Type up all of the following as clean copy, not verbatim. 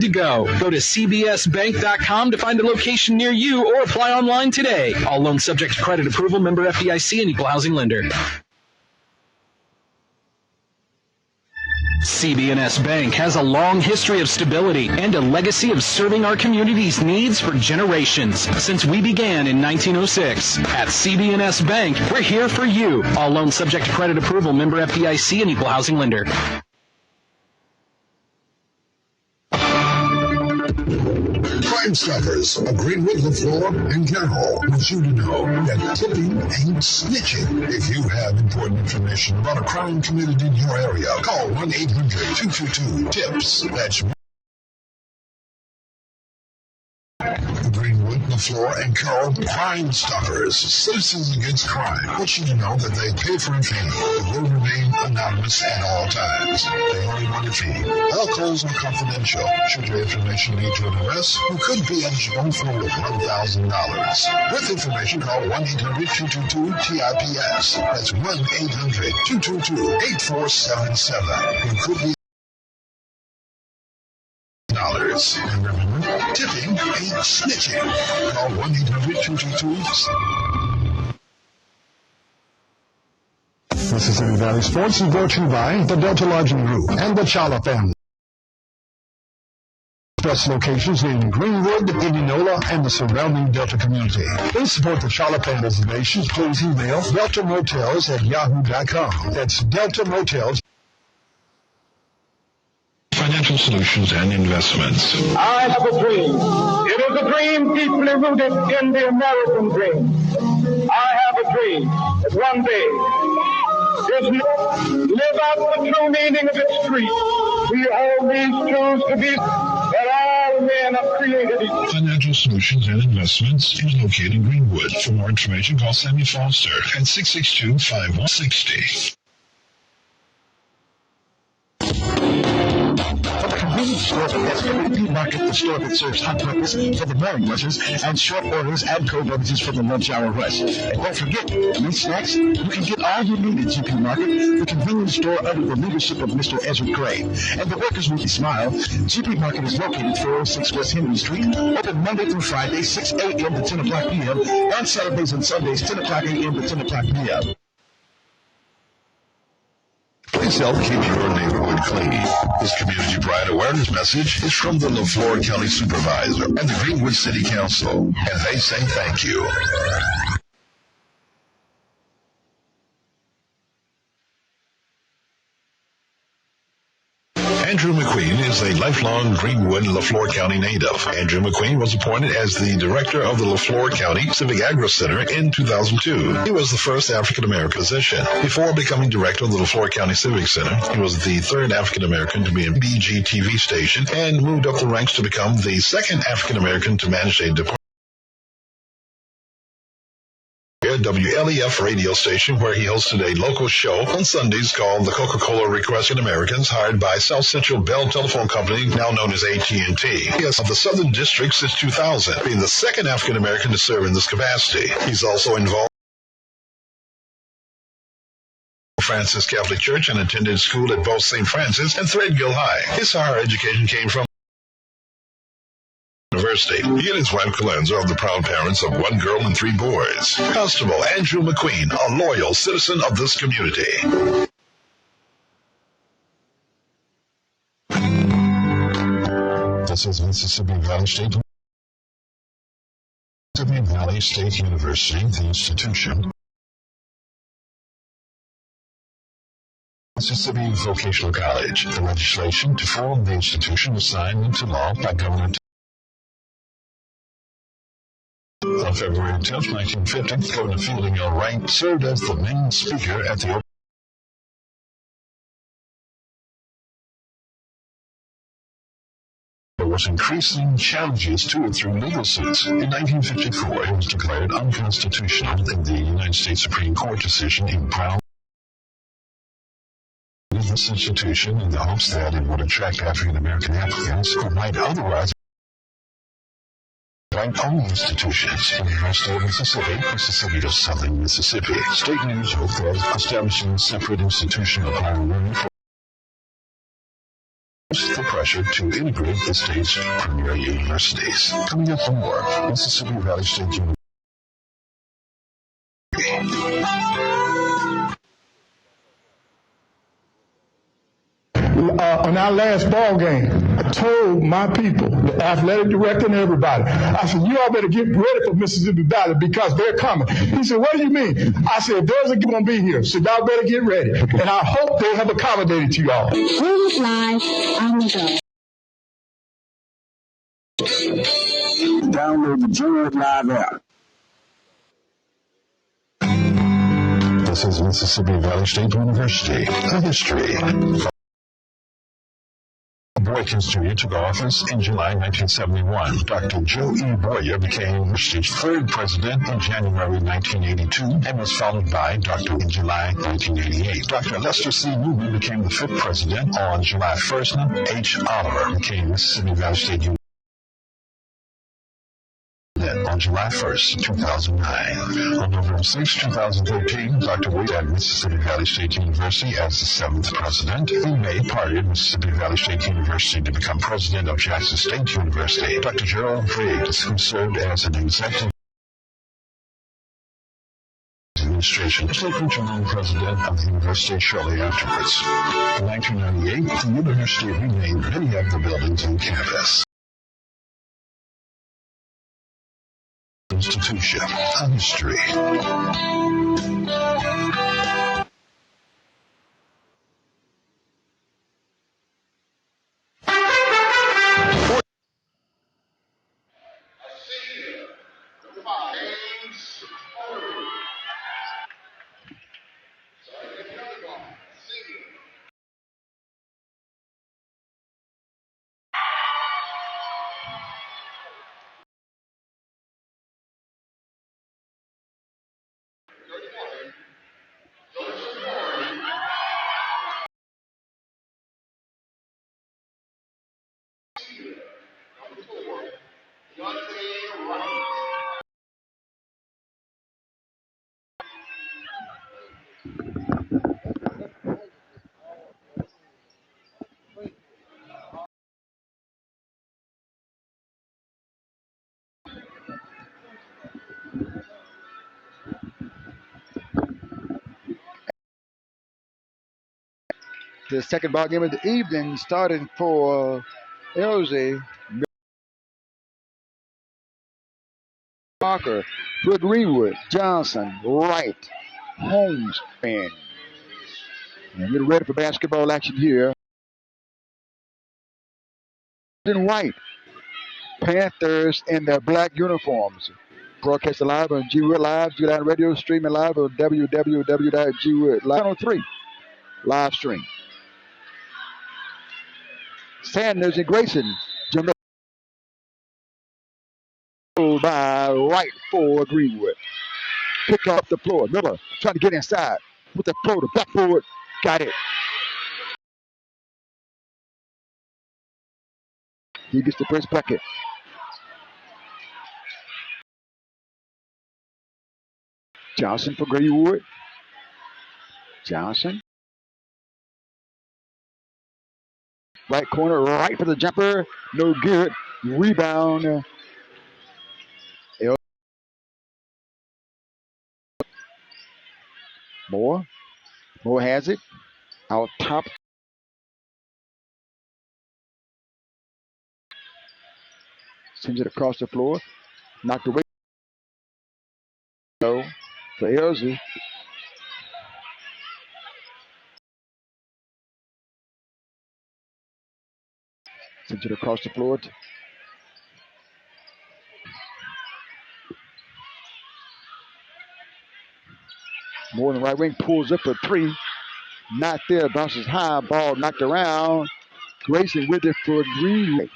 To go to cbsbank.com to find a location near you or apply online today. All loans subject to credit approval, member FDIC, and equal housing lender. CB&S Bank has a long history of stability and a legacy of serving our community's needs for generations since we began in 1906. At CB&S Bank, we're here for you. All loans subject to credit approval, member FDIC, and equal housing lender. Crime Stoppers of Greenwood, LaFleur, and Carroll want you to know that tipping ain't snitching. If you have important information about a crime committed in your area, call 1-800-222-TIPS. That's Greenwood, LaFleur, and Carroll Crime Stoppers. Citizens Against Crime want you to know that they pay for a fee but will remain anonymous at all times. They only want a fee. All calls are confidential. Should your information lead to an arrest, you could be eligible for $1,000. With information, call 1-800-222-TIPS. That's 1-800-222-8477. You could be $1,000. And remember, tipping ain't snitching. Call 1-800-222-TIPS. Mississippi Valley Sports is brought to you by the Delta Lodging Group and the Chala family. Best locations in Greenwood, Indianola, and the surrounding Delta community. Please support the Chala family donations. Please email deltamotels@yahoo.com. That's Delta Motels. Financial Solutions and Investments. I have a dream. It is a dream deeply rooted in the American dream. I have a dream that one day live out the true meaning of its creed. We always choose to be that all men are created equal. Financial Solutions and Investments is located in Greenwood. For more information, call Sammy Foster at 662-5160. Convenience store that's Ghs Market, the store that serves hot breakfast for the morning rushes and short orders and cold beverages for the lunch hour rush. And don't forget, these snacks, you can get all you need at GP Market, the convenience store under the leadership of Mr. Ezra Gray. And the workers with a smile, GP Market is located 406 West Henry Street, open Monday through Friday, 6 a.m. to 10 o'clock p.m., and Saturdays and Sundays, 10 o'clock a.m. to 10 o'clock p.m. Please help keep your neighborhood clean. This community pride awareness message is from the LaFleur County Supervisor and the Greenwood City Council, and they say thank you. Andrew McQueen is a lifelong Greenwood, LaFleur County native. Andrew McQueen was appointed as the director of the LaFleur County Civic Agri Center in 2002. He was the first African-American position. Before becoming director of the LaFleur County Civic Center, he was the third African-American to be in BG TV station and moved up the ranks to become the second African-American to manage a department. WLEF radio station where he hosted a local show on Sundays called the Coca-Cola Requesting Americans, hired by South Central Bell Telephone Company, now known as AT&T. He is of the Southern District since 2000, being the second African-American to serve in this capacity. He's also involved in Francis Catholic Church and attended school at both St. Francis and Threadgill High. His higher education came from University. He and his wife Calenza are the proud parents of one girl and 3 boys. Constable Andrew McQueen, a loyal citizen of this community. This is Mississippi Valley State University, the institution. Mississippi Vocational College. The legislation to form the institution was signed into law by Governor on February 10, 1950, Governor Fielding L. Wright served as the main speaker at the There was increasing challenges to it through legal suits. In 1954, it was declared unconstitutional in the United States Supreme Court decision in Brown. This institution in the hopes that it would attract African-American applicants who might otherwise white-owned institutions in the University of Mississippi, Mississippi to Southern Mississippi. State news hope that establishing a separate institution of higher learning the pressure to integrate the state's premier universities. Coming up for more, Mississippi Valley State University. On our last ball game, I told my people, the athletic director and everybody, I said, you all better get ready for Mississippi Valley because they're coming. He said, what do you mean? I said, there's a going to be here, so y'all better get ready. And I hope they have accommodated to y'all. Who's live on the go? Download the Journal Live app. This is Mississippi Valley State University, the history. Boykin Jr. took office in July 1971. Dr. Joe E. Boyer became the university's third president in January 1982 and was followed by Dr. in July 1988. Dr. Lester C. Newman became the fifth president on July 1st. H. Oliver became Mississippi Valley State University on July 1st, 2009. On November 6, 2013, Dr. Wade at Mississippi Valley State University as the seventh president. He May parted Mississippi Valley State University to become president of Jackson State University. Dr. Gerald Briggs, who served as an executive administration, became regional president of the university shortly afterwards. In 1998, the university renamed many of the buildings on campus. Institution, a history. The second ball game of the evening, starting for Elzy. Parker, for Greenwood, Johnson, Wright, Holmes, and get ready for basketball action here. White, Panthers in their black uniforms. Broadcast live on G-Wood Live, G-Line Radio, streaming live on www.gwwoodlive.3. Live stream. Sanders and Grayson jumped up by Wright for Greenwood. Pick off the floor. Miller trying to get inside with the floater. Backboard. Got it. He gets the first bucket. Johnson for Greenwood. Johnson. Right corner, right for the jumper. No good. Rebound. Moore. Moore has it. Out top. Sends it across the floor. Knocked away. So for Elzy. Sends it across the floor. Moore in the right wing, pulls up for three. Not there, bounces high, ball knocked around. Grayson with it for Greenway.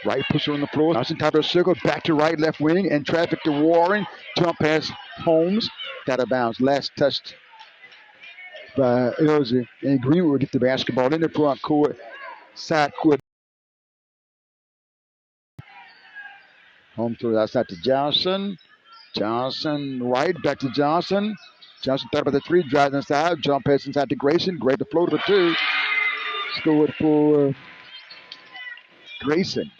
Right pusher on the floor. Johnson top of the circle, back to right, left wing, and traffic to Warren. Jump pass Holmes. Got a bounce. Last touched by Elzy. And Greenwood get the basketball in the front court. Side court. Home throw outside to Johnson. Johnson right, back to Johnson. Johnson thought about the three, drives inside, jump pass inside to Grayson. Great to float for two. Scored for Grayson.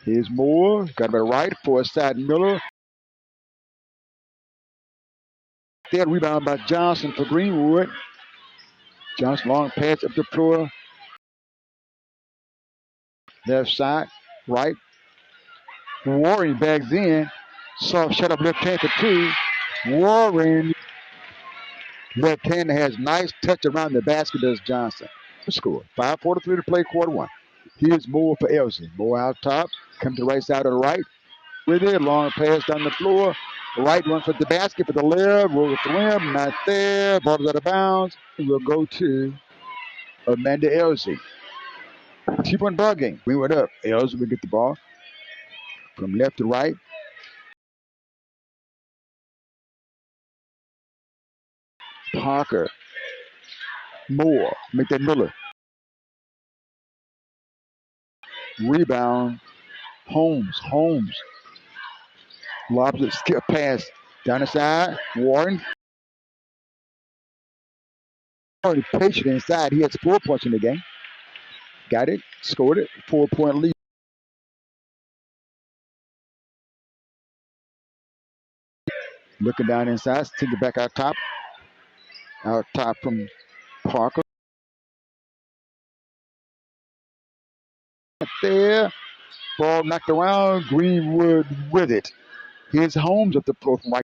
Here's Moore, got him right, for side Miller. There, rebound by Johnson for Greenwood. Johnson long pass up the floor. Left side, right. Warren bags in. Soft shut up left hand for two. Warren left hand has nice touch around the basket, does Johnson. Score. 5:43 to play, quarter one. Here's Moore for Elzy. Moore out top. Come to the right side of the right. With it. Long pass down the floor. Right one for the basket for the left. Roll with the rim. Not there. Ball is out of bounds. It will go to Amanda Elzy. 2-point ball game. We went up. Elzy will get the ball from left to right. Parker. Moore. Make that Miller. Rebound. Holmes. Lobs it. Skip pass. Down the side. Warren. Warren patient inside. He has 4 points in the game. Got it. Scored it. 4-point lead. Looking down inside. Take it back out top. Out top from Parker. There. Ball knocked around. Greenwood with it. Here's Holmes up the floor from right.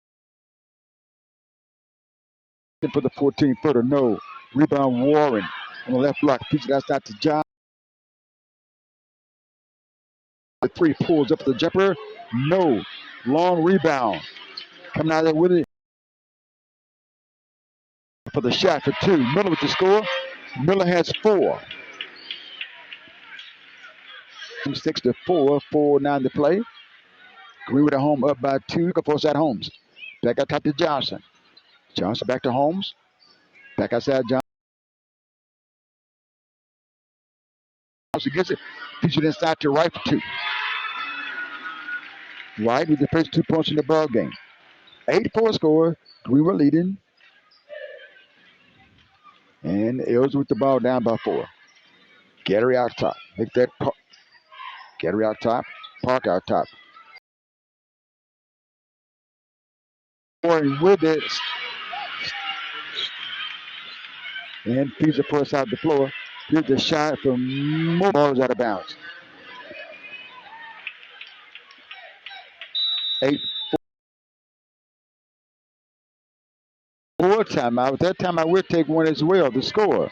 For the 14-footer. No. Rebound Warren on the left block. Featured outside to John. The three pulls up the jumper. No. Long rebound. Coming out there with it. For the shot for two. Miller with the score. Miller has 4. 6-4. 4-9 to play. Greenwood at home up by 2. Force out Holmes. Back out top to Johnson. Johnson back to Holmes. Back outside Johnson. Johnson gets it. Featured inside to right for 2. Right with the first 2 points in the ball game. 8-4 score. Greenwood leading. And Elzy with the ball down by 4. Gary out top. Make that Gary out top. Park out top. Warren with it. And feeds the first out the floor. Here's the shot from Moore. Ball is out of bounds. 8-4 timeout. That time I will take one as well. The score.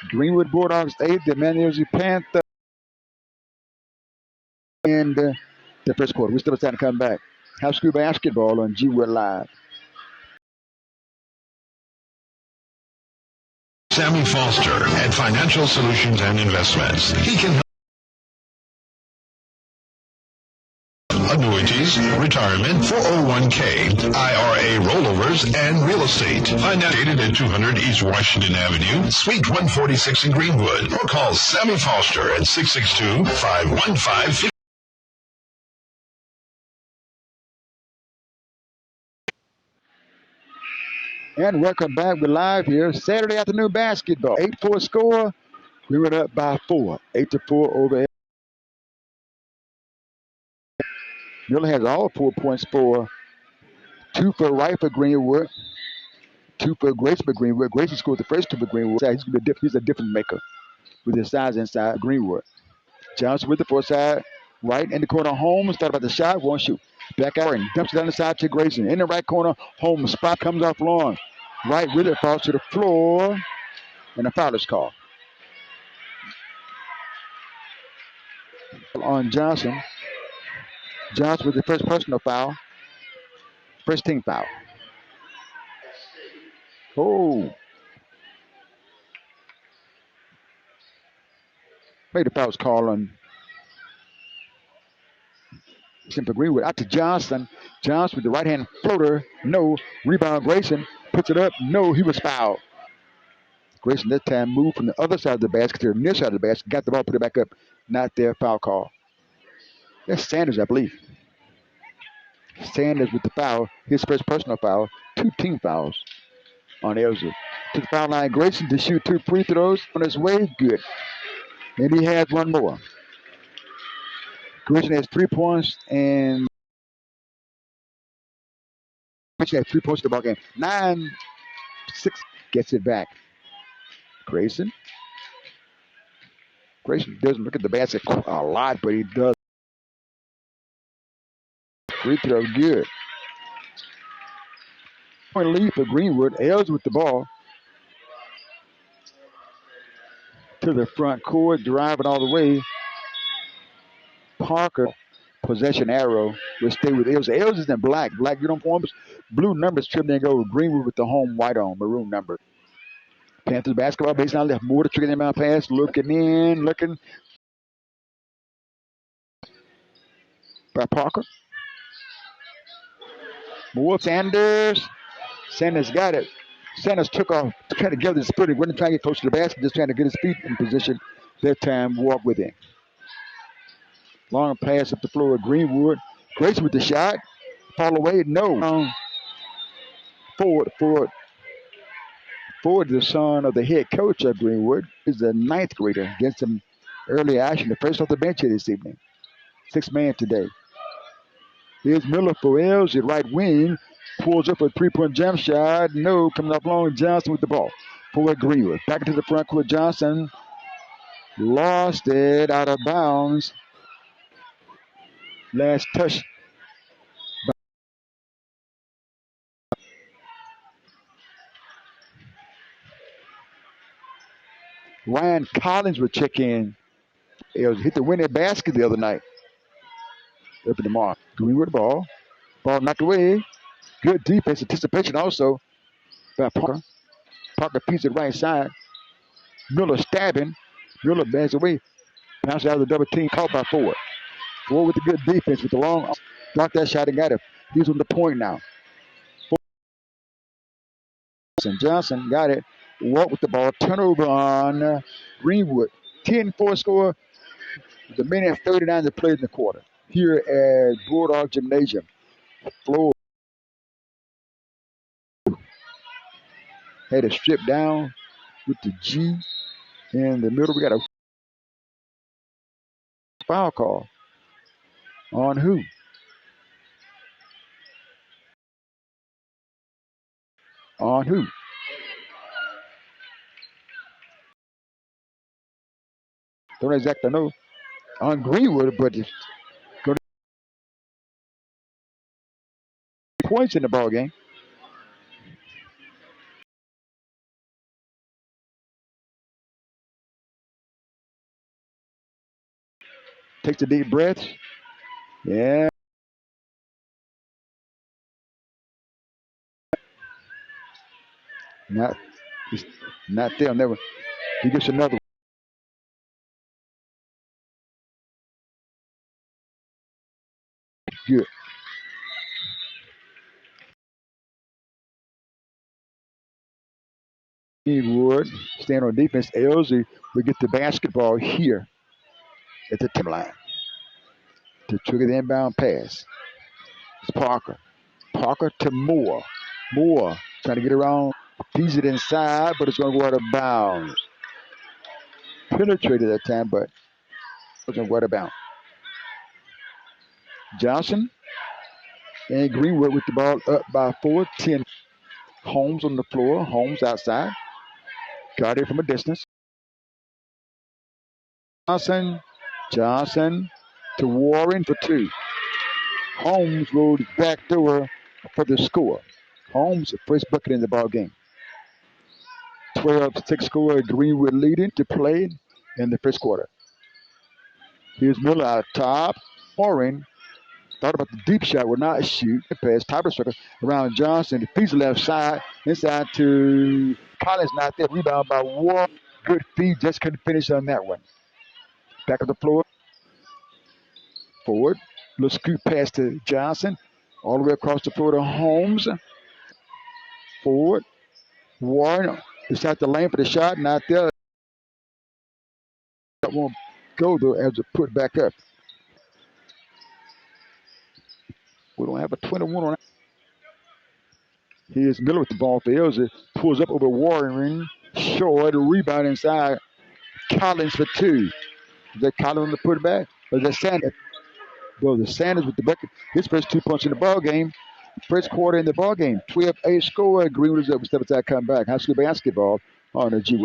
Greenwood Bulldogs 8. The Manatee Panther. And the first quarter. We still have time to come back. High school basketball on G-Wood Live. Sammy Foster at Financial Solutions and Investments. He can help annuities, retirement, 401k, IRA rollovers, and real estate. Find out at 200 East Washington Avenue, Suite 146 in Greenwood. Or call Sammy Foster at 662-515-50. And welcome back. We're live here. Saturday afternoon basketball. 8-4 score. We went up by 4. 8-4 over. Miller has all 4 points for 2 for right for Greenwood. 2 for Grayson for Greenwood. Grayson scored the first 2 for Greenwood. He's a different maker with his size inside Greenwood. Johnson with the foreside. Right in the corner. Holmes thought about the shot. Won't shoot. Back out and dumps it down the side to Grayson. In the right corner. Holmes spot comes off long. Right with it. Falls to the floor. And a foul is called on Johnson. Johnson with the first personal foul. First team foul. Oh. Made the foul's call on Simple Greenwood. Out to Johnson. Johnson with the right hand floater. No. Rebound Grayson. Puts it up. No. He was fouled. Grayson this time moved from the other side of the basket to the near side of the basket. Got the ball, put it back up. Not there. Foul call. That's Sanders, I believe. Sanders with the foul. His first personal foul. 2 team fouls on Elzy. To the foul line, Grayson to shoot 2 free throws on his way. Good. And he has one more. Grayson has 3 points and Grayson has 3 points in the ball game. 9-6 gets it back. Grayson doesn't look at the basket a lot, but he does. Free throw, good. Point lead for Greenwood. Elzy with the ball to the front court, driving all the way. Parker, possession arrow, will stay with Elzy. Elzy's in black uniforms, blue numbers trimmed and gold. Greenwood with the home white on, maroon number. Panthers basketball, baseline left. Moore to trigger them out pass, looking in, looking by Parker. Moore, Sanders got it. Sanders took off, trying to gather his spirit. He wasn't trying to get close to the basket, just trying to get his feet in position. That time, walk with him. Long pass up the floor of Greenwood. Grayson with the shot. Fall away, no. Ford, the son of the head coach of Greenwood, is the 9th grader. Against some early action, the first off the bench here this evening. 6th man today. Here's Miller for Elzy, right wing. Pulls up a 3-point jump shot. No, coming up long. Johnson with the ball for Greenwood. Back into the front court. Johnson lost it out of bounds. Last touch. Ryan Collins will check in. Elzy hit the winning basket the other night. Up in the mark. Greenwood the ball. Ball knocked away. Good defense. Anticipation also by Parker. Parker feeds it right side. Miller stabbing. Miller backs away. Bounces out of the double team. Caught by Ford. Ford with the good defense with the long. Blocked that shot and got it. He's on the point now. Johnson got it. Walk with the ball. Turnover on Greenwood. 10-4 score. The minute 39 to play in the quarter. Here at Bulldog Gymnasium. Floor had it stripped down with the G in the middle. We got a foul call. On who? On who? Don't exactly know. On Greenwood, but it's going to be points in the ball game. Takes a deep breath. Yeah. Not there. Never. He gets another one. Good. Greenwood stand on defense. Elzy will get the basketball here at the 10 line to trigger the inbound pass. It's Parker. Parker to Moore. Moore trying to get around. Feeds it inside, but it's going to go out of bounds. Penetrated that time, but it's going to go out of bounds. Johnson and Greenwood with the ball up by 4-10. Holmes on the floor. Holmes outside. Got it from a distance. Johnson to Warren for 2. Holmes rolled back door for the score. Holmes, first bucket in the ball game. 12-6 score. Greenwood leading to play in the first quarter. Here's Miller out top. Warren thought about the deep shot, would not shoot. Pass, Tiber circle around Johnson. Feeds the left side. Inside to Collins, not there. Rebound by Warren. Good feed, just couldn't finish on that one. Back of the floor. Forward. Little scoop pass to Johnson. All the way across the floor to Holmes. Forward. Warren It's out the lane for the shot, not there. That won't go though as it put back up. We don't have a 21 on. Here's Miller with the ball for Elzy. Pulls up over Warren. Short rebound inside. Collins for two. Is that Collins to put it back? Or is that Sanders? Well, the Sanders with the bucket. His first 2 points in the ball game. First quarter in the ball game. 12-8 score. Greenwood is up with step attack come back. High school basketball on the G.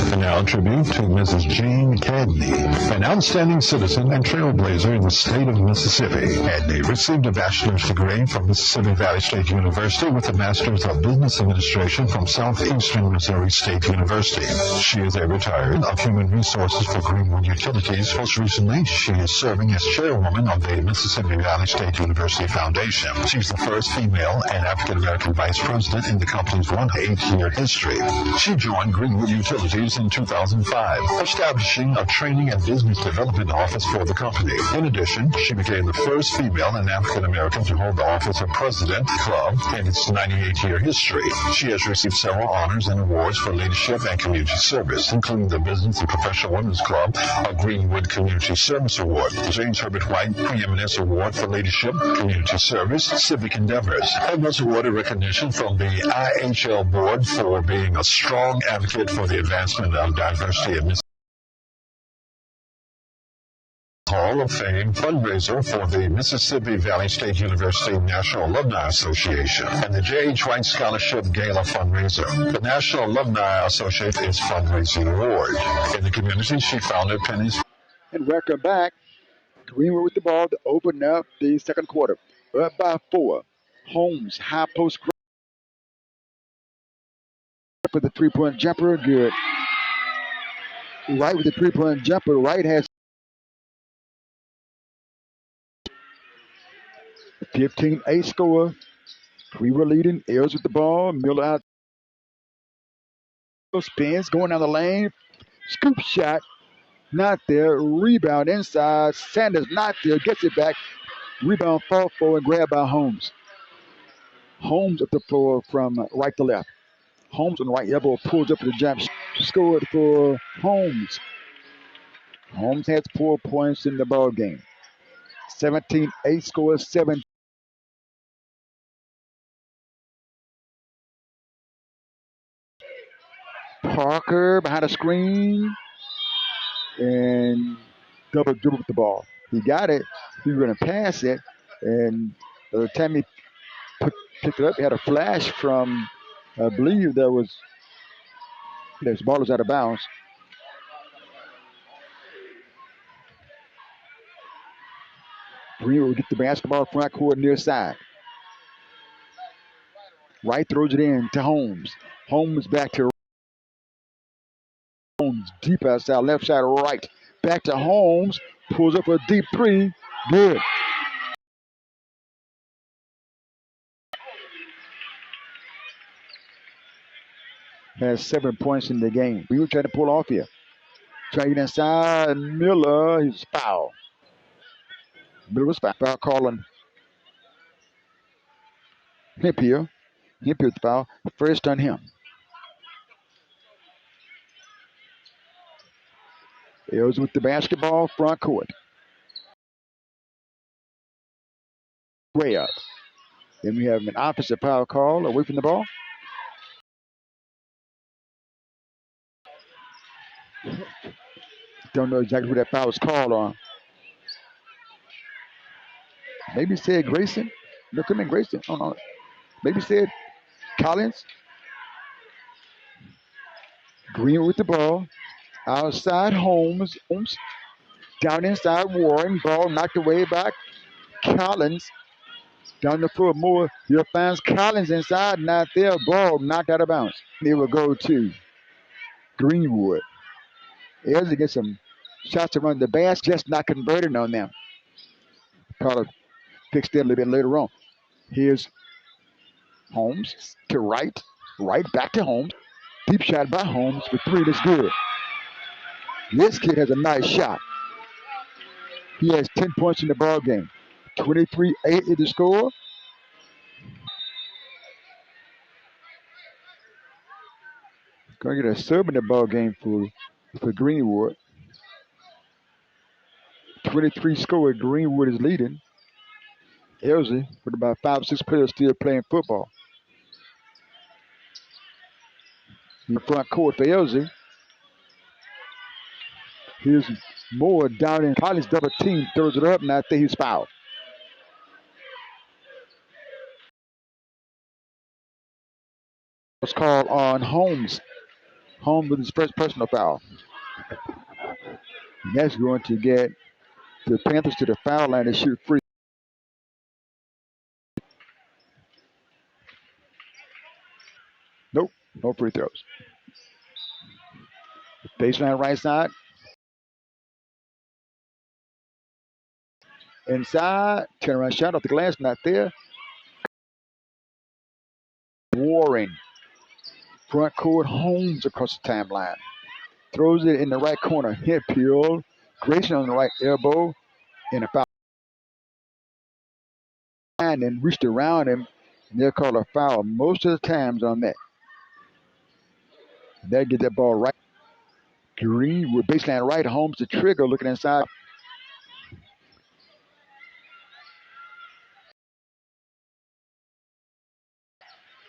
And now tribute to Mrs. Jane Cadney, an outstanding citizen and trailblazer in the state of Mississippi. Cadney received a bachelor's degree from Mississippi Valley State University with a master's of business administration from Southeastern Missouri State University. She is a retired of human resources for Greenwood Utilities. Most recently, she is serving as chairwoman of the Mississippi Valley State University Foundation. She's the first female and African-American vice president in the company's 108-year history. She joined Greenwood Utilities in 2005, establishing a training and business development office for the company. In addition, she became the first female and African-American to hold the office of president club in its 98-year history. She has received several honors and awards for leadership and community service, including the Business and Professional Women's Club, a Greenwood Community Service Award, the James Herbert White Preeminence Award for Leadership, Community Service, Civic Endeavors, and was awarded recognition from the IHL Board for being a strong advocate for the advancement of diversity in Mississippi. Hall of Fame fundraiser for the Mississippi Valley State University National Alumni Association and the J.H. White Scholarship Gala fundraiser. The National Alumni Association is fundraising award. In the community, she founded Penny's. And welcome back. Greenwood with the ball to open up the second quarter. Up by 4. Holmes, high post for the three-point jumper. Good. Wright with the three-point jumper. Wright has 15-8 score. Greenwood leading. Ayers with the ball. Miller out. Spins going down the lane. Scoop shot. Not there. Rebound inside. Sanders not there. Gets it back. Rebound fall forward and grab by Holmes. Holmes at the floor from right to left. Holmes on the right elbow pulls up to the jump. Scored for Holmes. Holmes has 4 points in the ball game. 17-8 scores 7. Parker behind the screen and double dribble with the ball. He got it. He was going to pass it, and by the time he picked it up, he had a flash from, I believe this ball was out of bounds. Greenwood will get the basketball front court near side. Wright throws it in to Holmes. Holmes back to Holmes, deep outside, left side, right. Back to Holmes, pulls up a deep three. Good. Has 7 points in the game. We were trying to pull off here. Trying to get inside. Miller, he's foul. Miller was foul. Foul calling Hempier. Hempier with the foul. First on him. Ayers with the basketball, front court. Way up. Then we have an offensive foul call away from the ball. Don't know exactly who that foul was called on. Maybe said Grayson. No, come in Grayson. Oh, no. Maybe said Collins. Greenwood with the ball. Outside Holmes. Down inside Warren. Ball knocked away by Collins. Down the floor more. Here finds Collins inside. Not there. Ball knocked out of bounds. They will go to Greenwood. Elzy gets some shots around the basket, just not converting on them. Probably fixed it a little bit later on. Here's Holmes to right. Right back to Holmes. Deep shot by Holmes for three. That's good. This kid has a nice shot. He has 10 points in the ball game. 23-8 is the score. Going to get a sub in the ball game for Greenwood. 23 score. Greenwood is leading. Elzy with about 5 or 6 players still playing football. In the front court for Elzy. Here's Moore down in Collins double team. Throws it up, and I think he's fouled. Was called on Holmes. Holmes with his first personal foul. And that's going to get the Panthers to the foul line and shoot free. Nope, no free throws. Baseline right side. Inside. Turn around shot off the glass. Not there. Warren. Front court. Holmes across the timeline. Throws it in the right corner. Hip peel. Grayson on the right elbow. And a foul. And reached around him. And they'll call a foul most of the times on that. They'll get that ball right. Green with baseline right. Holmes the trigger looking inside.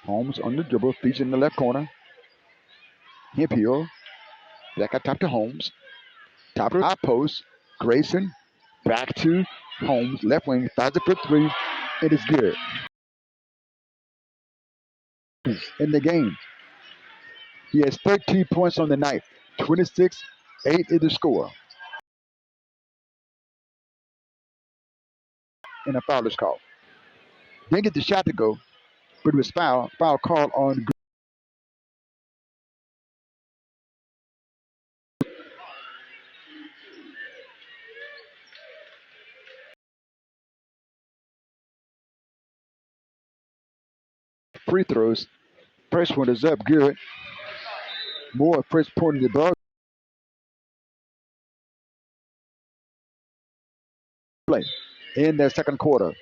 Holmes on the dribble. Feet in the left corner. Hip heel. Back up top to Holmes. Top of the high post. Grayson. Back to Holmes. Left wing. Fires it for three. It is good. In the game. He has 13 points on the night. 26-8 is the score. And a foul is called. Didn't get the shot to go, but it was foul. Foul called on. Free throws. First one is up. Good. Moore first point in the ball. Play in the second quarter.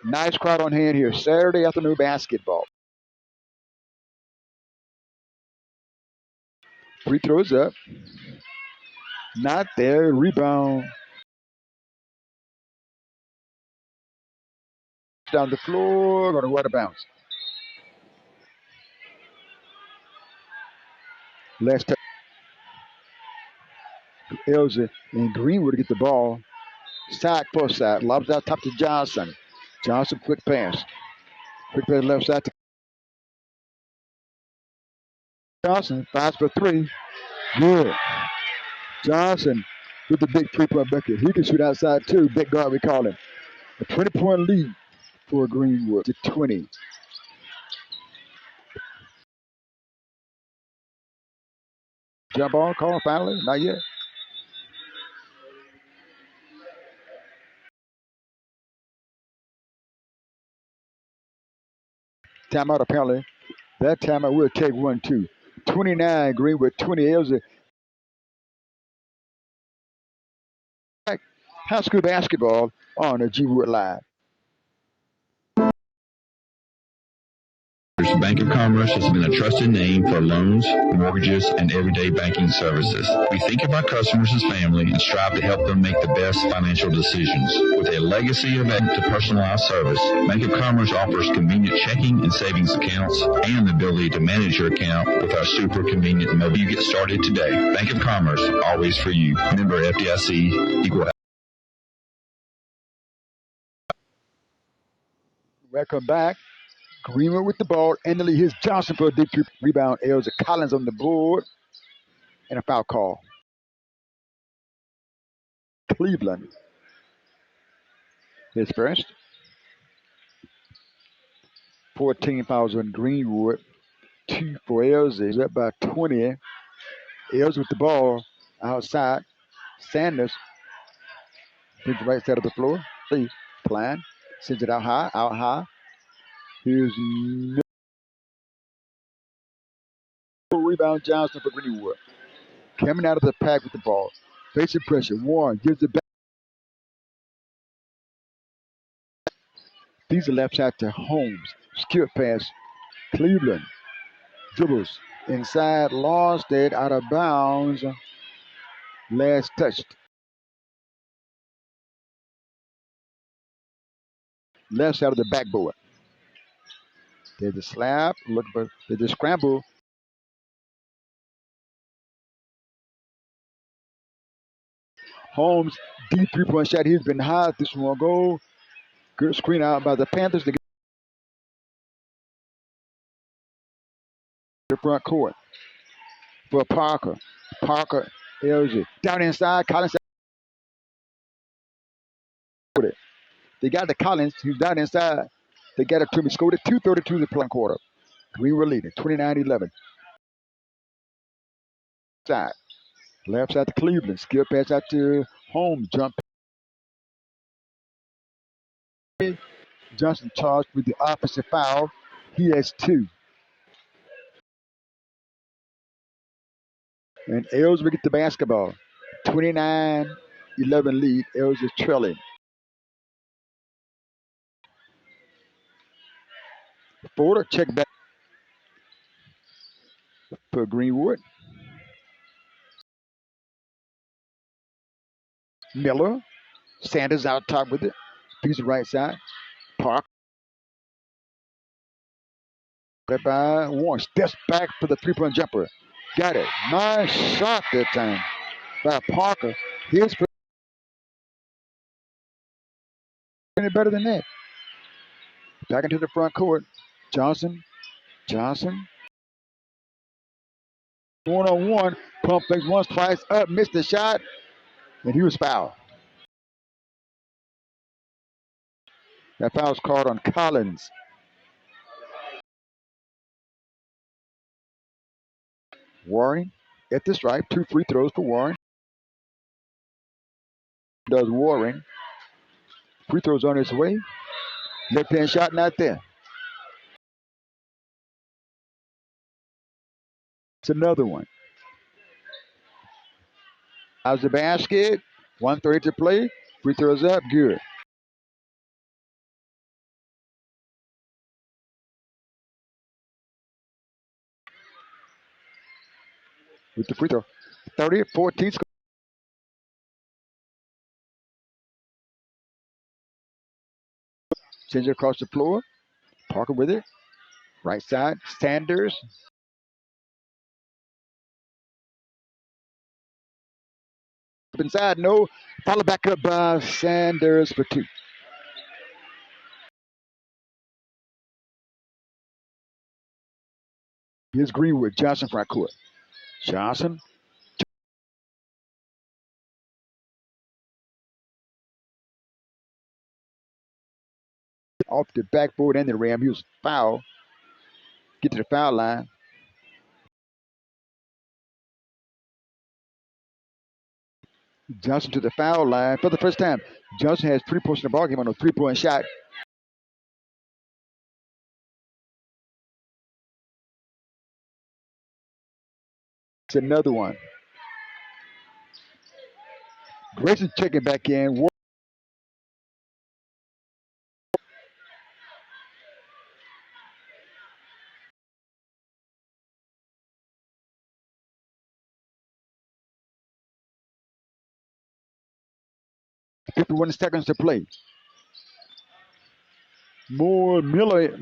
Nice crowd on hand here. Saturday afternoon basketball. Free throws up. Not there. Rebound. Down the floor. Going to go out of bounds. Last touch. Elzy and Greenwood to get the ball. Side for side. Lobs out top to Johnson. Johnson quick pass. Quick pass left side to Johnson. 5 for 3. Good. Johnson with the big 3-point bucket. He can shoot outside too. Big guard we call him. A 20-point lead for Greenwood to 20. Jump ball call finally? Not yet. Timeout apparently. That timeout will take 1-2. 29 Greenwood, 20 Elzy. High school basketball on the G Wood Live. Bank of Commerce has been a trusted name for loans, mortgages, and everyday banking services. We think of our customers as family and strive to help them make the best financial decisions. With a legacy of to personalized service, Bank of Commerce offers convenient checking and savings accounts and the ability to manage your account with our super convenient mobile. You get started today. Bank of Commerce, always for you. Member FDIC, equal. Welcome back. Greenwood with the ball. And here's Johnson for a deep rebound. Elzy Collins on the board. And a foul call. Cleveland. His first. 14 fouls on Greenwood. 2 for Elzy. He's up by 20. Elzy with the ball outside. Sanders. Hits the right side of the floor. Please. Plan. Sends it out high. Out high. Here's rebound Johnson for Greenwood. Coming out of the pack with the ball. Facing pressure. Warren gives it back. These are left side to Holmes. Skip pass. Cleveland dribbles inside, lost it out of bounds. Last touched. Left side of the backboard. There's a slap. Look, but there's a scramble. Holmes, deep 3-point shot. He's been hot. This one will go. Good screen out by the Panthers to get the front court for Parker. Parker, Elzy. Down inside. Collins with it. They got the Collins. He's down inside. They got it to me. Scored it 2:32 in the playing quarter. We were leading 29-11. Side. Left side to Cleveland. Skill pass out to Holmes. Jump. Johnson charged with the offensive foul. He has 2. And Els will get the basketball. 29-11 lead. Els is trailing. Porter check back for Greenwood. Miller. Sanders out top with it. Piece of right side. Park. Led by Warren. Steps back for the 3-point jumper. Got it. Nice shot that time by Parker. Here's any better than that. Back into the front court. Johnson. 1-on-1. Pump fakes once, twice up. Missed the shot. And he was fouled. That foul's called on Collins. Warren at the stripe. 2 free throws for Warren. Does Warren. Free throws on his way. Left hand shot not there. It's another one. How's the basket? 1:30 to play. Free throws up. Good. With the free throw. 30-14. Sends it across the floor. Parker with it. Right side. Sanders. Up inside. No. Follow back up by Sanders for 2. Here's Greenwood. Johnson front court. Johnson. Off the backboard and the rim. He was fouled. Get to the foul line. Johnson to the foul line for the first time. Johnson has 3 points in the ballgame on a 3-point shot. It's another one. Grayson checking back in. 51 seconds to play. More Miller.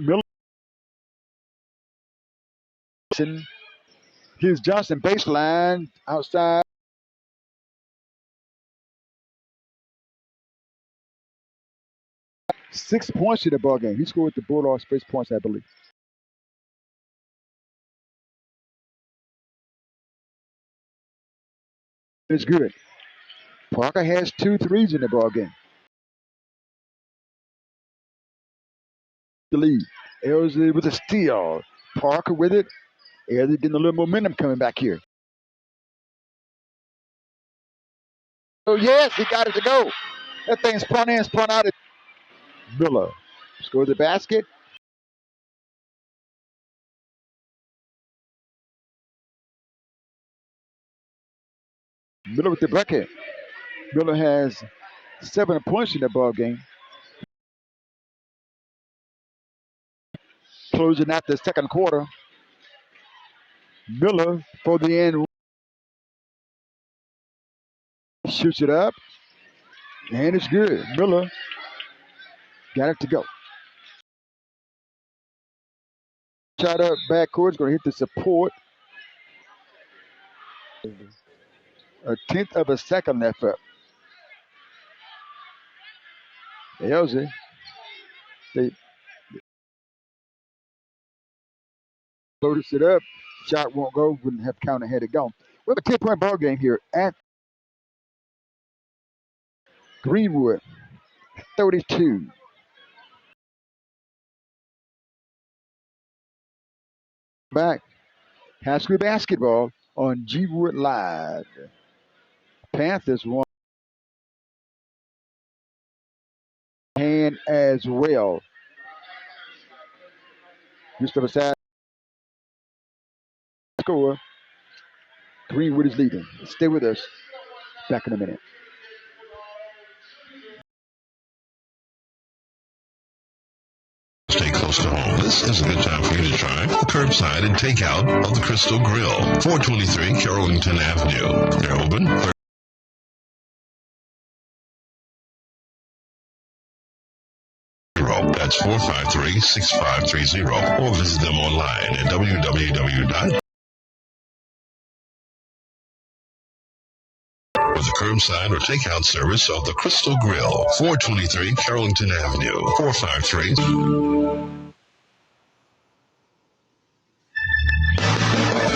Here's Johnson baseline outside. Six points in the ball game. He scored the Bulldogs' first points, I believe. It's good. Parker has 2 threes in the ball game. The lead. Elzy with a steal. Parker with it. Elzy getting a little momentum coming back here. Oh, yes, he got it to go. That thing spun in, spun out. Miller scored the basket. Miller with the bucket. Miller has 7 points in the ball game. closing out the second quarter. Miller for the end. Shoots it up. And it's good. Miller got it to go. Shot up backcourt. Going to hit the support. A tenth of a second left up. Elzy. They loaded it up. Shot won't go. Wouldn't have counted had it gone. We have a 10-point ball game here at Greenwood. 32. Back. High school basketball on G Wood Live. Panthers won hand as well. Just of a side score. Greenwood is leading. Stay with us. Back in a minute. Stay close to home. This is a good time for you to try the curbside and takeout of the Crystal Grill, 423 Carrollton Avenue. They're open. That's 453-6530. Or visit them online at www. With the curbside or takeout service of the Crystal Grill, 423 Carrollton Avenue, 453.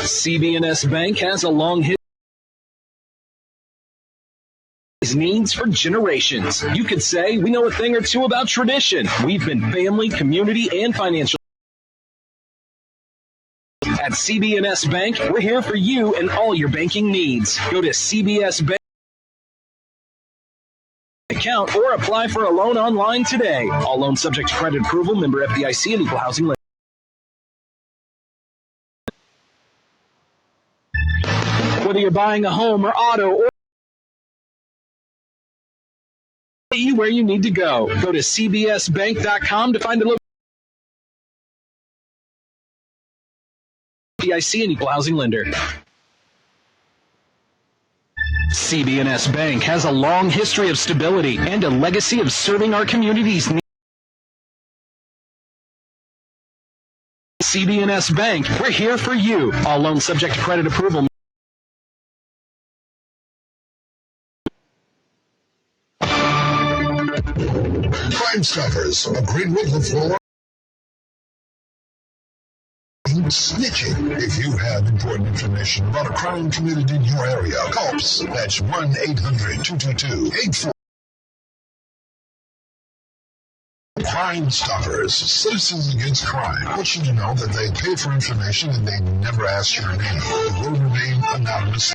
CB&S Bank has a long history of needs for generations. You could say we know a thing or two about tradition. We've been family, community, and financial. At CB&S Bank, we're here for you and all your banking needs. Go to CBS Bank account or apply for a loan online today. All loans subject to credit approval, member FDIC, and equal housing lender. Whether you're buying a home or auto or where you need to go. Go to cbsbank.com to find a location. FDIC and equal housing lender. CB&S Bank has a long history of stability and a legacy of serving our communities' needs. CB&S Bank, we're here for you. All loans subject to credit approval. Crime Stoppers of Greenwood, LaFleur. Snitching. If you have important information about a crime committed in your area, COPS. That's 1-800-222-84. Crime Stoppers, Citizens Against Crime. I want you to know that they pay for information and they never ask your name. It will remain anonymous.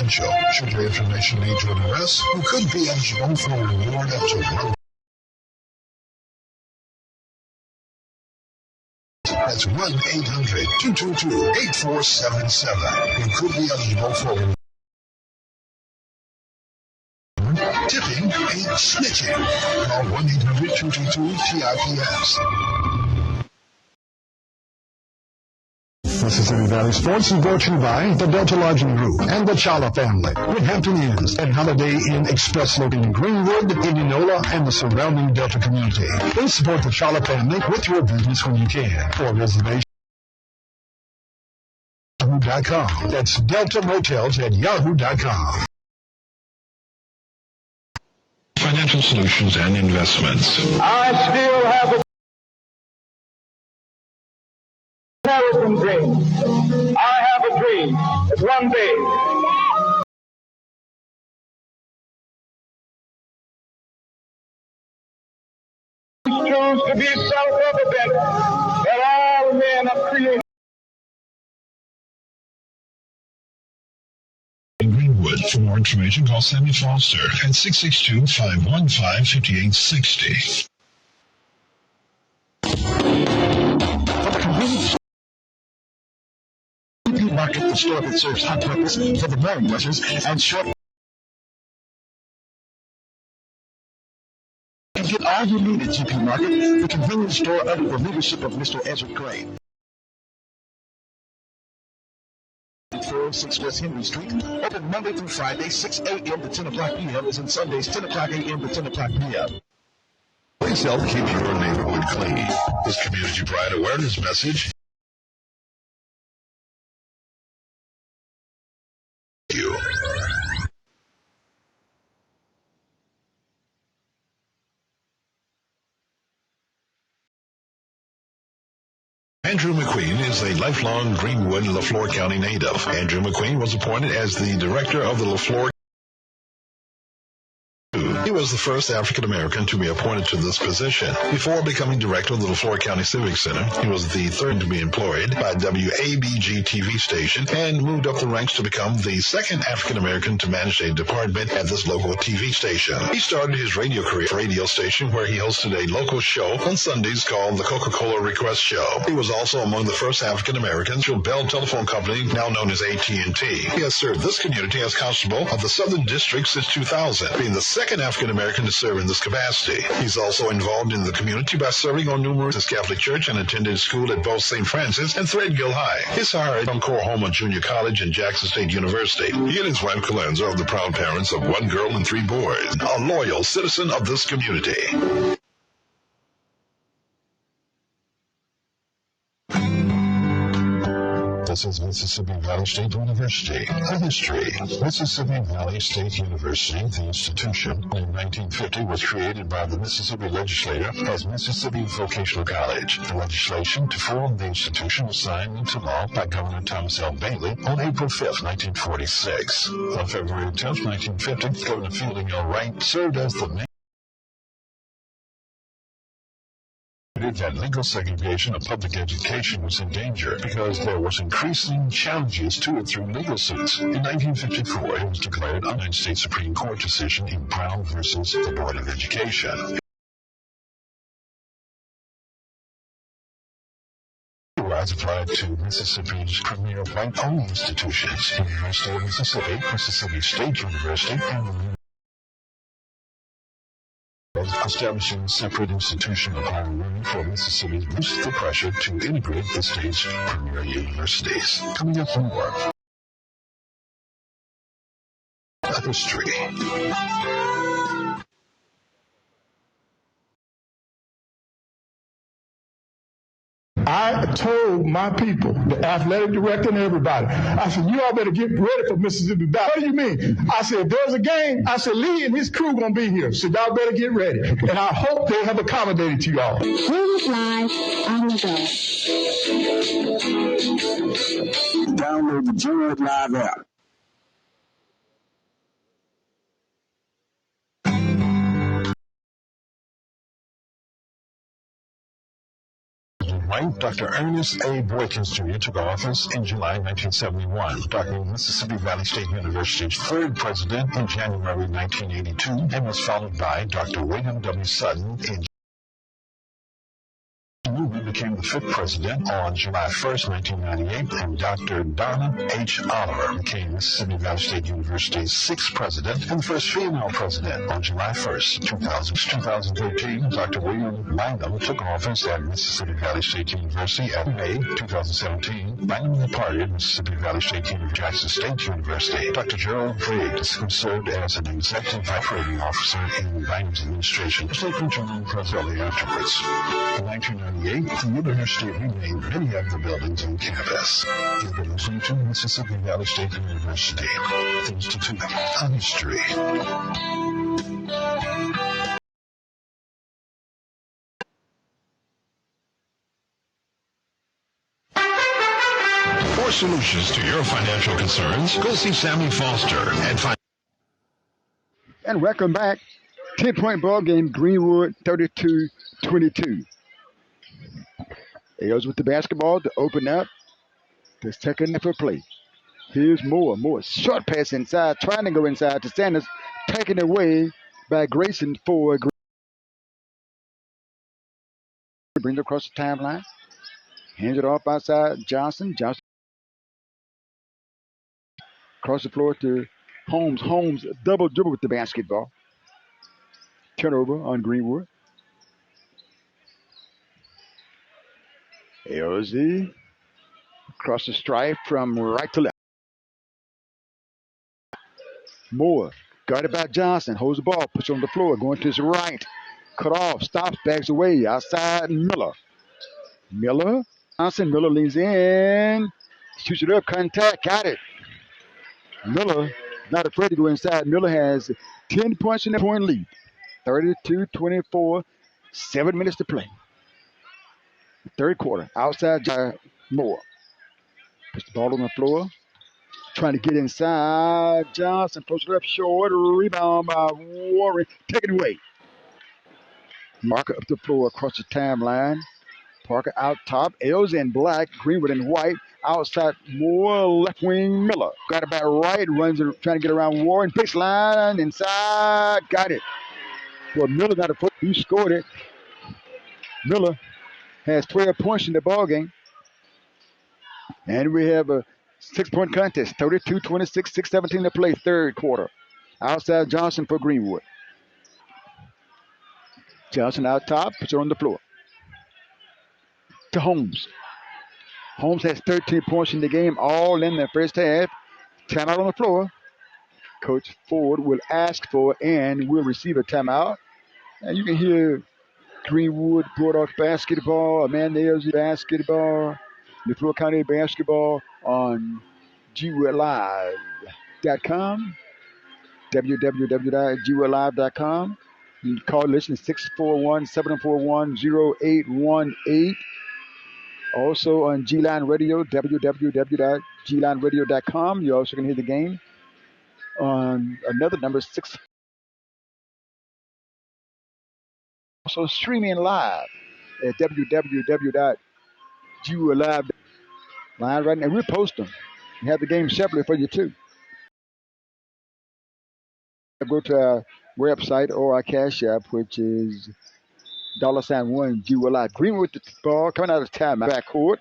Should your information lead to an arrest, you could be eligible for a reward up to $1. That's 1-800-222-8477. You could be eligible for a reward. Tipping ain't snitching. Call 1-800-222-TIPS. Mississippi Valley Sports is brought to you by the Delta Lodging Group and the Chala family with Hampton Inns and Holiday Inn Express located in Greenwood, Indianola, and the surrounding Delta community. Please support the Chala family with your business when you can. For reservations, yahoo.com. That's Delta Motels at yahoo.com. Financial solutions and investments. I still have a American dream. I have a dream that one day choose to be self-evident that all men are created. In Greenwood. For more information, call Sammy Foster at 662-515-5860. Market, the store that serves hot breakfast for the morning rushers and short can get all you need at GP Market, the convenience store under the leadership of Mr. Ezra Gray. 406 West Henry Street, open Monday through Friday, 6 a.m. to 10 o'clock p.m. and Sundays, 10 o'clock a.m. to 10 o'clock p.m. Please help keep your neighborhood clean. This Community Pride Awareness message. Thank you. Andrew McQueen is a lifelong Greenwood, LaFleur County native. Andrew McQueen was appointed as the director of the LaFleur. He was the first African-American to be appointed to this position. Before becoming director of the LaFleur County Civic Center, he was the third to be employed by WABG TV station and moved up the ranks to become the second African-American to manage a department at this local TV station. He started his radio career at a radio station where he hosted a local show on Sundays called the Coca-Cola Request Show. He was also among the first African-Americans to Bell Telephone Company, now known as AT&T. He has served this community as constable of the Southern District since 2000, being the second African-American to serve in this capacity. He's also involved in the community by serving on numerous Catholic Church and attended school at both St. Francis and Threadgill High. He's hired from Corahoma Junior College and Jackson State University. He and his wife Calenza are the proud parents of 1 girl and 3 boys, a loyal citizen of this community. This is Mississippi Valley State University. A history. Mississippi Valley State University, the institution, in 1950 was created by the Mississippi legislature as Mississippi Vocational College. The legislation to form the institution was signed into law by Governor Thomas L. Bailey on April 5, 1946. On February 10, 1950, Governor Fielding L. Wright served as the mayor. That legal segregation of public education was in danger because there was increasing challenges to it through legal suits. In 1954, it was declared a United States Supreme Court decision in Brown versus the Board of Education. Rights applied to Mississippi's premier white-owned institutions, University of Mississippi, Mississippi State University, and the establishing a separate institution upon room for Mississippi boost the pressure to integrate the state's premier universities. Coming up more. History. I told my people, the athletic director and everybody, I said, you all better get ready for Mississippi Valley. What do you mean? I said, if there's a game, I said, Lee and his crew going to be here. So y'all better get ready. And I hope they have accommodated to y'all. Greenwood Live on the go. Download the Greenwood Live app. Dr. Ernest A. Boykins Jr. took office in July 1971, Dr. Mississippi Valley State University's third president in January 1982, and was followed by Dr. William W. Sutton in became the 5th president on July 1st, 1998, and Dr. Donna H. Oliver became Mississippi Valley State University's 6th president and the first female president on July 1st, 2013. Dr. William Langham took office at Mississippi Valley State University at May 2017. Langham departed Mississippi Valley State University, Jackson State University. Dr. Gerald Briggs, who served as an executive operating officer in Langham's administration, was taken to run shortly afterwards. In 1998, the university renamed many of the buildings on campus. You've been listening to Mississippi Valley State University, the Institute of History. For solutions to your financial concerns, go see Sammy Foster and find. And welcome back. 10-point ball game, Greenwood 32-22. Ayers with the basketball to open up the second half of play. Here's Moore. Moore, short pass inside, trying to go inside to Sanders, taken away by Grayson for brings it across the timeline. Hands it off outside Johnson. Johnson across the floor to Holmes. Holmes double dribble with the basketball. Turnover on Greenwood. Elzy across the stripe from right to left. Moore, guarded by Johnson, holds the ball, puts it on the floor, going to his right. Cut off, stops, backs away, outside Miller. Johnson, Miller leans in, shoots it up, contact, got it. Miller, not afraid to go inside. Miller has 10 points in the point lead. 32-24, 7 minutes to play. Third quarter, outside Moore. Puts the ball on the floor, trying to get inside. Johnson posts it up short, rebound by Warren, taken away. Marker up the floor across the timeline. Parker out top, Elzy in black, Greenwood in white. Outside Moore, left wing Miller. Got it back right, runs it, trying to get around Warren. Baseline, inside, got it. Well, Miller got a foot, he scored it. Miller has 12 points in the ball game. And we have a 6-point contest, 32-26, 6:17 to play, third quarter. Outside Johnson for Greenwood. Johnson out top, puts it on the floor. To Holmes. Holmes has 13 points in the game, all in the first half. Timeout on the floor. Coach Ford will ask for and will receive a timeout. And you can hear Greenwood Bulldogs basketball, Amanda Elzy basketball, LaFleur County basketball on GWLive.com, www.gwlive.com. You can call listen 641-741-0818. Also on G-Line Radio, www.glineradio.com. You also can hear the game on another number, 6. Also streaming live at www.gwlive.com. Live right now. We'll post them. We have the game separately for you too. Go to our website or our Cash App, which is $1 GWLive. Greenwood with the ball coming out of the timeout. Backcourt.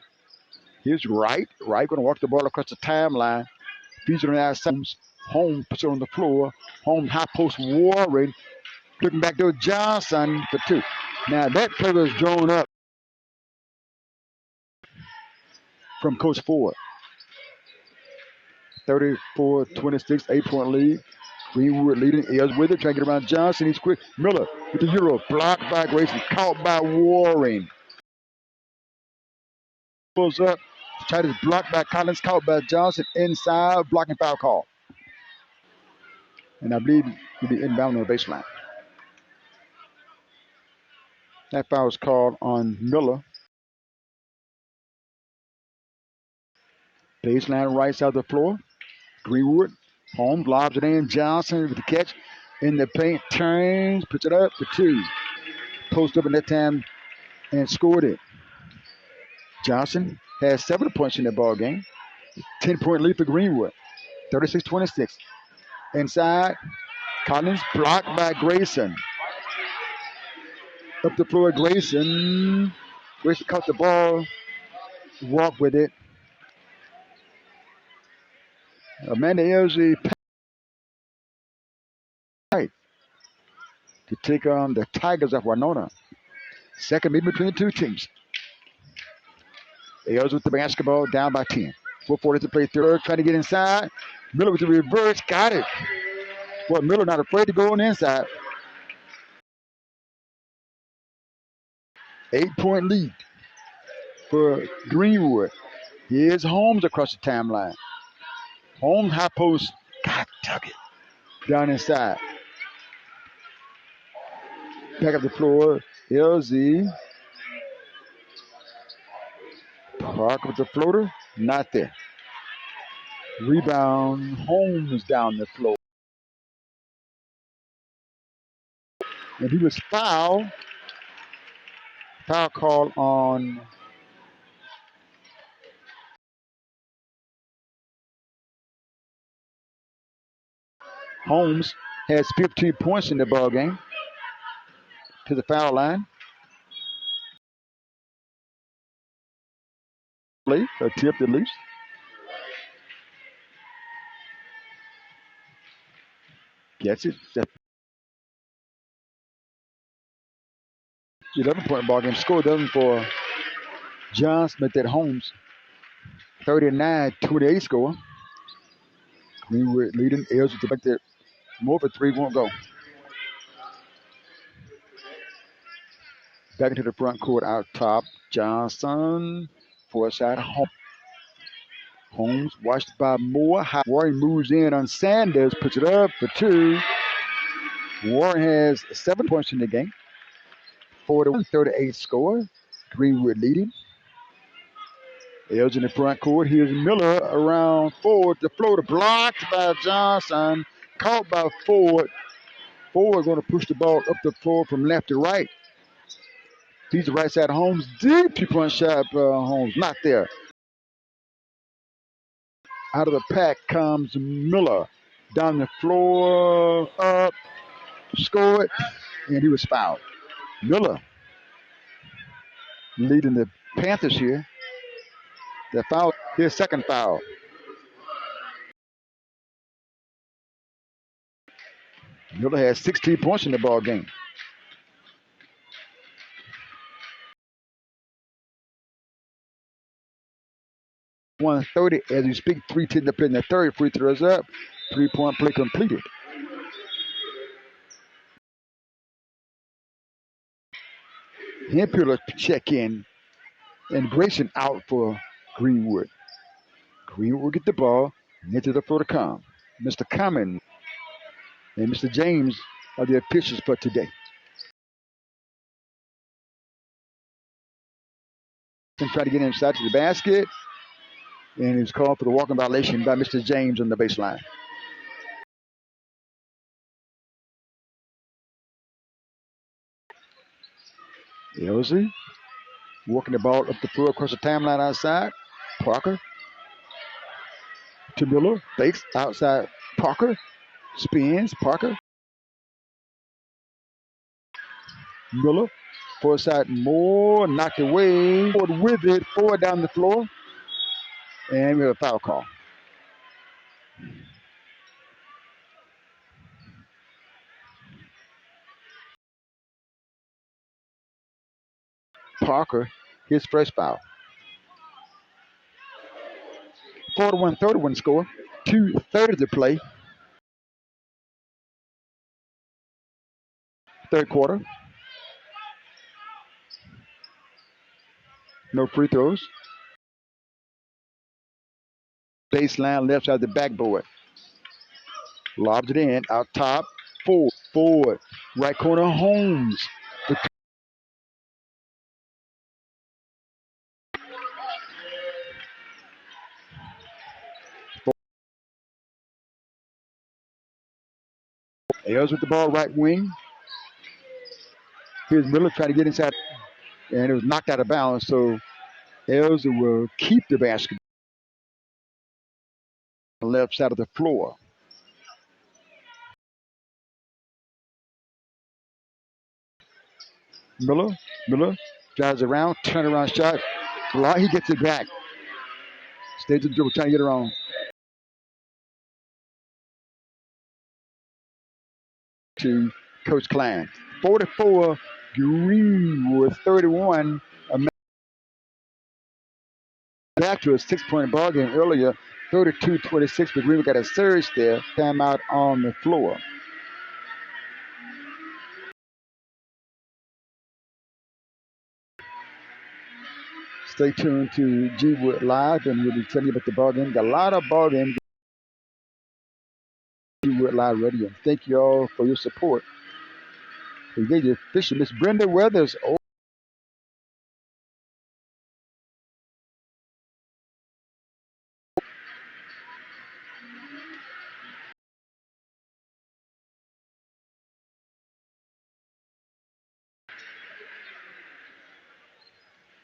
Here's Wright. Wright going to walk the ball across the timeline. Featuring our Holmes. Holmes puts it on the floor. Holmes high post Warren. Looking back to Johnson for 2. Now that play was drawn up from Coach Ford. 34-26, 8-point lead. Greenwood leading. Elzy with it, trying to get around Johnson. He's quick. Miller with the Euro. Blocked by Grayson. Caught by Warren. Pulls up. Tried to block by Collins. Caught by Johnson. Inside. Blocking foul call. And I believe he'll be inbound on the baseline. That foul was called on Miller. Baseline right side of the floor. Greenwood. Holmes lobs it in. Johnson with the catch. In the paint. Turns. Puts it up for 2. Post up in that time and scored it. Johnson has 7 points in the ball game. 10-point lead for Greenwood. 36-26. Inside. Collins blocked by Grayson. Up the floor, Grayson. Grayson caught the ball. Walked with it. Amanda Elzy to take on the Tigers of Winona. Second meeting between the two teams. Elzy with the basketball, down by 10. 4:40 to play third, trying to get inside. Miller with the reverse, got it. Boy, Miller not afraid to go on the inside. 8-point lead for Greenwood. Here's Holmes across the timeline. Holmes high post, God, tuck it. Down inside. Back up the floor, Elzy. Parker with the floater, not there. Rebound, Holmes down the floor. And he was fouled. Foul call on Holmes. Has 15 points in the ball game. To the foul line. A tip at least. Gets it. 11-point ball game. Score doesn't for Johnson met that Holmes 39-28 score. Greenwood leading. Elzy to back there. More for three won't go. Back into the front court out top. Johnson. For a side. Holmes watched by Moore. Warren moves in on Sanders. Puts it up for two. Warren has 7 points in the game. 41-38 score. Greenwood leading. Elzy in the front court. Here's Miller around Ford. The floater blocked by Johnson. Caught by Ford. Ford going to push the ball up the floor from left to right. He's the right side of Holmes. Deep two-point shot by Holmes. Not there. Out of the pack comes Miller. Down the floor. Up. Scored. And he was fouled. Miller leading the Panthers here. The foul. His second foul. Miller has 16 points in the ball game. 1:30 as we speak. 3:10 to play in the third. Free throws up. 3-point play completed. Hempuler check in. And Grayson out for Greenwood. Greenwood will get the ball. Into the floor to come. Mr. Common and Mr. James are the officials for today. And try to get inside to the basket. And he was called for the walking violation by Mr. James on the baseline. Elzy walking the ball up the floor across the timeline outside. Parker to Miller. Fakes outside. Parker spins. Parker. Miller. Forward side. Moore knocked away. Ford with it. Ford down the floor. And we have a foul call. Parker, his first foul. 41-31 score. 2:30 to play. Third quarter. No free throws. Baseline left side of the backboard. Lobs it in. Out top. Ford. Right corner. Holmes. Elzy with the ball. Right wing. Here's Miller trying to get inside. And it was knocked out of bounds. So Elzy will keep the basketball. Left side of the floor. Miller drives around, turnaround shot. He gets it back. Stays in the dribble, trying to get around. To Coach Klein. 44, Greenwood 31. Back to a 6-point ball game earlier. 32-26, but Greenwood got a surge there. Timeout on the floor. Stay tuned to G Wood Live, and we'll be telling you about the ball game. Got a lot of ball games. G Wood Live Radio. Thank you all for your support. We gave you official Miss Brenda Weathers.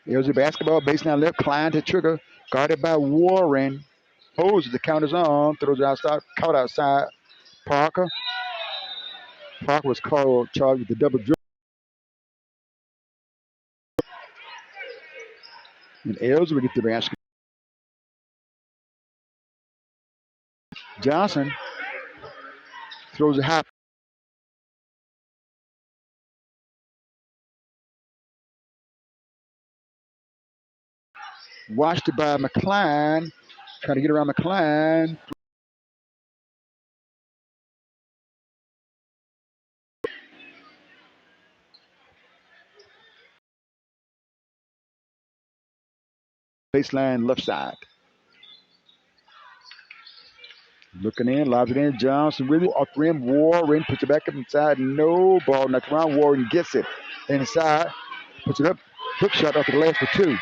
There's a basketball, baseline left, Klein to trigger, guarded by Warren. Holds the counters on, throws it outside, caught outside. Parker was charged with the double dribble. And Elzy will get the basket. Johnson throws it high. Watched it by McCline. Trying to get around McCline. Baseline left side. Looking in, lobs it in. Johnson with it. Off rim. Warren puts it back up inside. No ball. Knocked around. Warren gets it. Inside. Puts it up. Hook shot off the glass for two.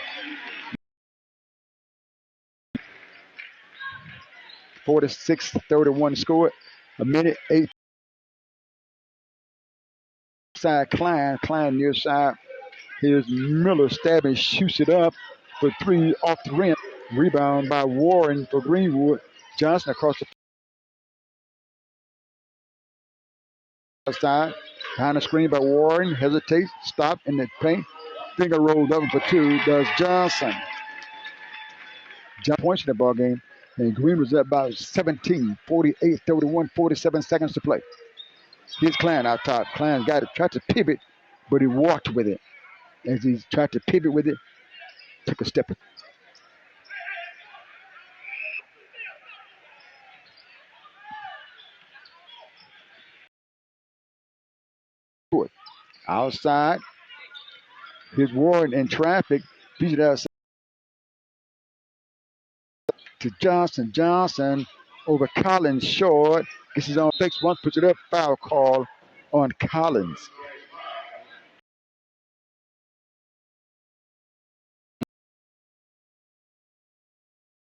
46-31 score. A minute, 8. Side Klein. Klein near side. Here's Miller stabbing, shoots it up for three off the rim. Rebound by Warren for Greenwood. Johnson across the side. Behind the screen by Warren. Hesitates. Stop in the paint. Finger rolls up for two. Does Johnson. John points in the ball game. And Green was up by 17. 48-31. 47 seconds to play. Here's Klein out top. Klein got it. Tried to pivot, but he walked with it. As he tried to pivot with it, took a step forward. Outside. Here's Warren in traffic. Beats it outside to Johnson. Johnson over Collins short. Gets his own fix. Once puts it up. Foul call on Collins.